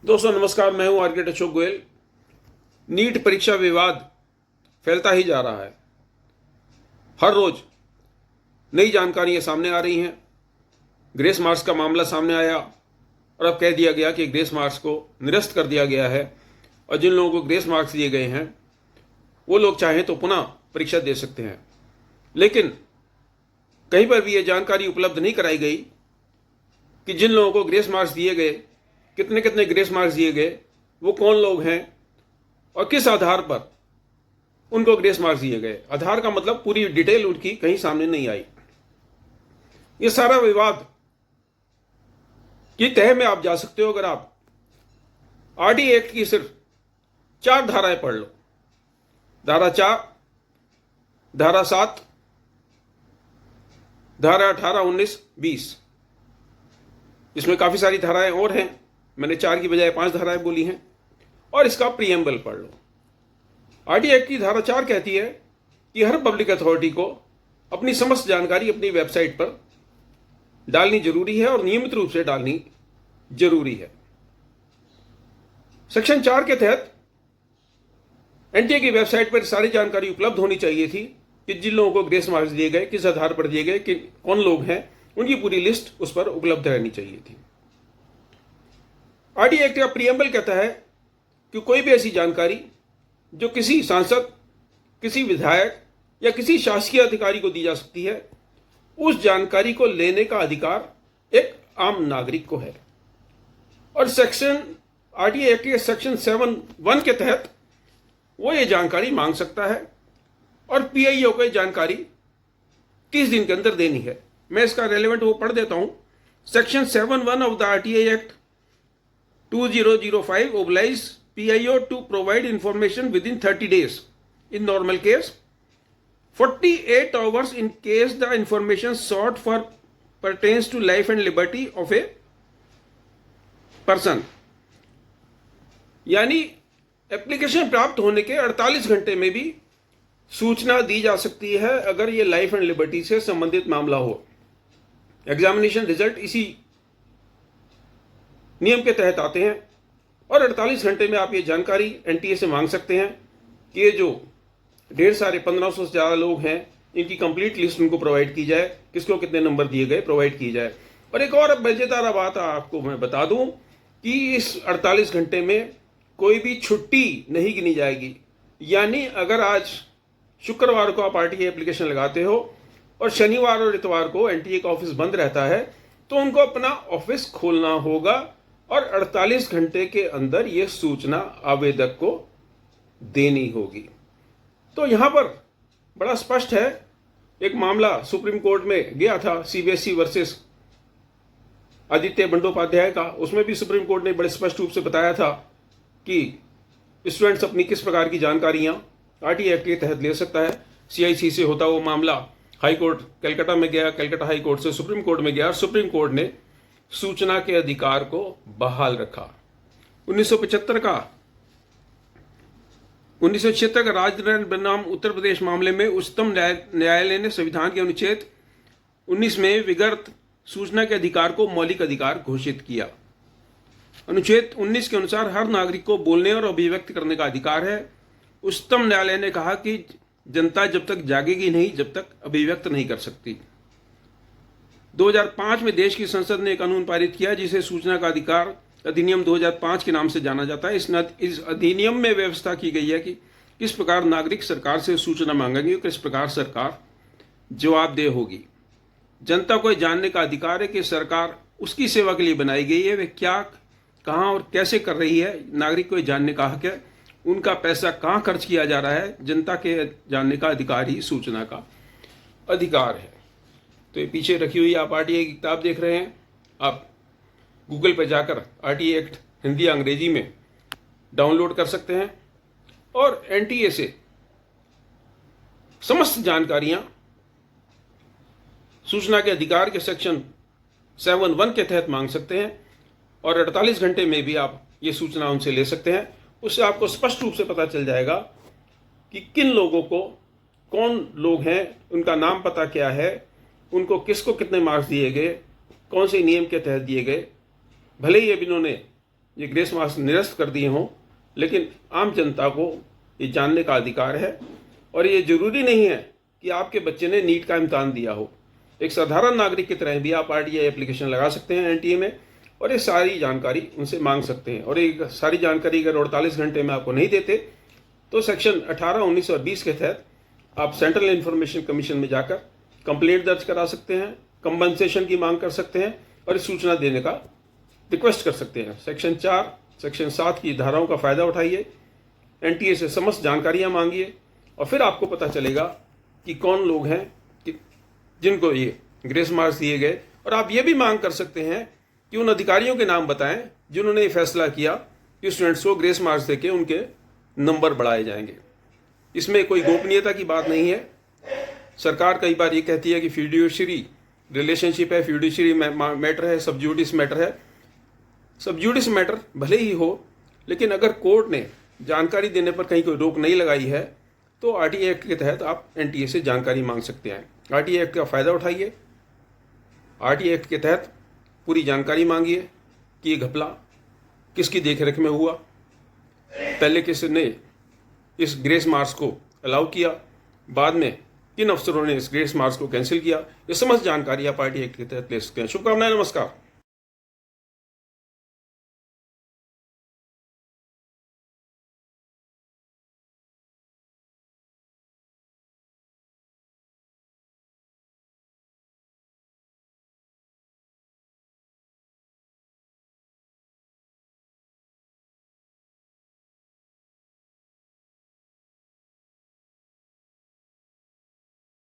दोस्तों नमस्कार, मैं हूं आर्किटेक्ट अशोक गोयल। नीट परीक्षा विवाद फैलता ही जा रहा है। हर रोज नई जानकारियां सामने आ रही हैं। ग्रेस मार्क्स का मामला सामने आया और अब कह दिया गया कि ग्रेस मार्क्स को निरस्त कर दिया गया है और जिन लोगों को ग्रेस मार्क्स दिए गए हैं वो लोग चाहें तो पुनः परीक्षा दे सकते हैं। लेकिन कहीं पर भी ये जानकारी उपलब्ध नहीं कराई गई कि जिन लोगों को ग्रेस मार्क्स दिए गए, कितने कितने ग्रेस मार्क्स दिए गए, वो कौन लोग हैं और किस आधार पर उनको ग्रेस मार्क्स दिए गए। आधार का मतलब पूरी डिटेल उनकी कहीं सामने नहीं आई। ये सारा विवाद की तह में आप जा सकते हो अगर आप आरटी एक्ट की सिर्फ 4 धाराएं पढ़ लो। धारा 4, धारा 7, धारा 18, 19, 20। इसमें काफी सारी धाराएं और हैं, मैंने 4 की बजाय 5 धाराएं बोली हैं। और इसका प्रीएम्बल पढ़ लो। आरटी एक्ट की धारा 4 कहती है कि हर पब्लिक अथॉरिटी को अपनी समस्त जानकारी अपनी वेबसाइट पर डालनी जरूरी है और नियमित रूप से डालनी जरूरी है। सेक्शन 4 के तहत एनटीए की वेबसाइट पर सारी जानकारी उपलब्ध होनी चाहिए थी कि जिन लोगों को ग्रेस मार्क्स दिए गए, किस आधार पर दिए गए, कि कौन लोग हैं, उनकी पूरी लिस्ट उस पर उपलब्ध रहनी चाहिए थी। आरटी एक्ट का प्रीएम्बल कहता है कि कोई भी ऐसी जानकारी जो किसी सांसद, किसी विधायक या किसी शासकीय अधिकारी को दी जा सकती है, उस जानकारी को लेने का अधिकार एक आम नागरिक को है। और सेक्शन आरटी एक्ट के सेक्शन 7(1) के तहत वो ये जानकारी मांग सकता है और पीआईओ को जानकारी 30 दिन के अंदर देनी है। मैं इसका रेलेवेंट वो पढ़ देता हूं। Section 7(1) of the RTI act 2005 obliges PIO to provide information within 30 days in normal case, 48 hours in case the information sought for pertains to life and liberty of a person। यानी application प्राप्त होने के 48 घंटे में भी सूचना दी जा सकती है अगर ये लाइफ एंड लिबर्टी से संबंधित मामला हो। एग्जामिनेशन रिजल्ट इसी नियम के तहत आते हैं और 48 घंटे में आप ये जानकारी एनटीए से मांग सकते हैं कि ये जो ढेर सारे 1500 से ज़्यादा लोग हैं, इनकी कंप्लीट लिस्ट उनको प्रोवाइड की जाए, किसको कितने नंबर दिए गए प्रोवाइड की जाए। और एक और मजेदार बात आपको मैं बता दूं कि इस 48 घंटे में कोई भी छुट्टी नहीं गिनी जाएगी। यानी अगर आज शुक्रवार को आप आरटीए एप्लीकेशन लगाते हो और शनिवार और इतवार को एनटीए का ऑफिस बंद रहता है, तो उनको अपना ऑफिस खोलना होगा और 48 घंटे के अंदर यह सूचना आवेदक को देनी होगी। तो यहां पर बड़ा स्पष्ट है। एक मामला सुप्रीम कोर्ट में गया था, सीबीएसई वर्सेस आदित्य बंडोपाध्याय का। उसमें भी सुप्रीम कोर्ट ने बड़े स्पष्ट रूप से बताया था कि स्टूडेंट्स अपनी किस प्रकार की जानकारियां आरटी एक्ट के तहत ले सकता है। सीआईसी से होता वो मामला हाई कोर्ट कलकत्ता में गया, कलकत्ता हाई कोर्ट से सुप्रीम कोर्ट में गया और सुप्रीम कोर्ट ने सूचना के अधिकार को बहाल रखा। 1975 का राजनारायण बनाम उत्तर प्रदेश मामले में उच्चतम न्यायालय ने संविधान के अनुच्छेद 19 में विगत सूचना के अधिकार को मौलिक अधिकार घोषित किया। अनुच्छेद 19 के अनुसार हर नागरिक को बोलने और अभिव्यक्त करने का अधिकार है। उच्चतम न्यायालय ने कहा कि जनता जब तक जागेगी नहीं, जब तक अभिव्यक्त नहीं कर सकती। 2005 में देश की संसद ने एक कानून पारित किया जिसे सूचना का अधिकार अधिनियम 2005 के नाम से जाना जाता है। इस अधिनियम में व्यवस्था की गई है कि किस प्रकार नागरिक सरकार से सूचना मांगेंगे और किस प्रकार सरकार जवाबदेह होगी। जनता को जानने का अधिकार है कि सरकार उसकी सेवा के लिए बनाई गई है, वे क्या, कहाँ और कैसे कर रही है। नागरिक को जानने का हक है, उनका पैसा कहाँ खर्च किया जा रहा है। जनता के जानने का अधिकार ही सूचना का अधिकार है। तो ये पीछे रखी हुई आप आरटीए की किताब देख रहे हैं। आप गूगल पर जाकर आरटीए एक्ट हिंदी अंग्रेजी में डाउनलोड कर सकते हैं और एनटीए से समस्त जानकारियां सूचना के अधिकार के सेक्शन 7(1) के तहत मांग सकते हैं और 48 घंटे में भी आप ये सूचना उनसे ले सकते हैं। उससे आपको स्पष्ट रूप से पता चल जाएगा कि किन लोगों को, कौन लोग हैं, उनका नाम पता क्या है, उनको किसको कितने मार्क्स दिए गए, कौन से नियम के तहत दिए गए। भले ही अब इन्होंने ये ग्रेस मार्क्स निरस्त कर दिए हों, लेकिन आम जनता को ये जानने का अधिकार है। और ये जरूरी नहीं है कि आपके बच्चे ने नीट का इम्तहान दिया हो। एक साधारण नागरिक की तरह भी आप आरटीआई एप्लीकेशन लगा सकते हैं एनटीए में, और ये सारी जानकारी उनसे मांग सकते हैं। और ये सारी जानकारी अगर 48 घंटे में आपको नहीं देते तो सेक्शन 18, 19 और 20 के तहत आप सेंट्रल इंफॉर्मेशन कमीशन में जाकर कंप्लेंट दर्ज करा सकते हैं, कंपनसेशन की मांग कर सकते हैं और इस सूचना देने का रिक्वेस्ट कर सकते हैं। सेक्शन 4, सेक्शन 7 की धाराओं का फ़ायदा उठाइए, एनटीए से समस्त जानकारियाँ मांगिए और फिर आपको पता चलेगा कि कौन लोग हैं कि जिनको ये ग्रेस मार्क्स दिए गए। और आप ये भी मांग कर सकते हैं कि उन अधिकारियों के नाम बताएं जिन्होंने ये फैसला किया कि स्टूडेंट्स को ग्रेस मार्क्स देके उनके नंबर बढ़ाए जाएंगे। इसमें कोई गोपनीयता की बात नहीं है। सरकार कई बार ये कहती है कि फिड्यूशियरी रिलेशनशिप है, फिड्यूशियरी मैटर है, सब जुडिस मैटर है। सब जुडिस मैटर भले ही हो, लेकिन अगर कोर्ट ने जानकारी देने पर कहीं कोई रोक नहीं लगाई है तो आरटीआई एक्ट के तहत आप एनटीए से जानकारी मांग सकते हैं। आरटीआई एक्ट का फ़ायदा उठाइए, आरटीआई एक्ट के तहत पूरी जानकारी मांगिए कि ये घपला किसकी देखरेख में हुआ, पहले किसने इस ग्रेस मार्क्स को अलाउ किया, बाद में किन अफसरों ने इस ग्रेस मार्क्स को कैंसिल किया। ये समस्त जानकारी आप आरटीआई एक्ट के तहत ले सकते हैं। शुभकामनाएं, नमस्कार।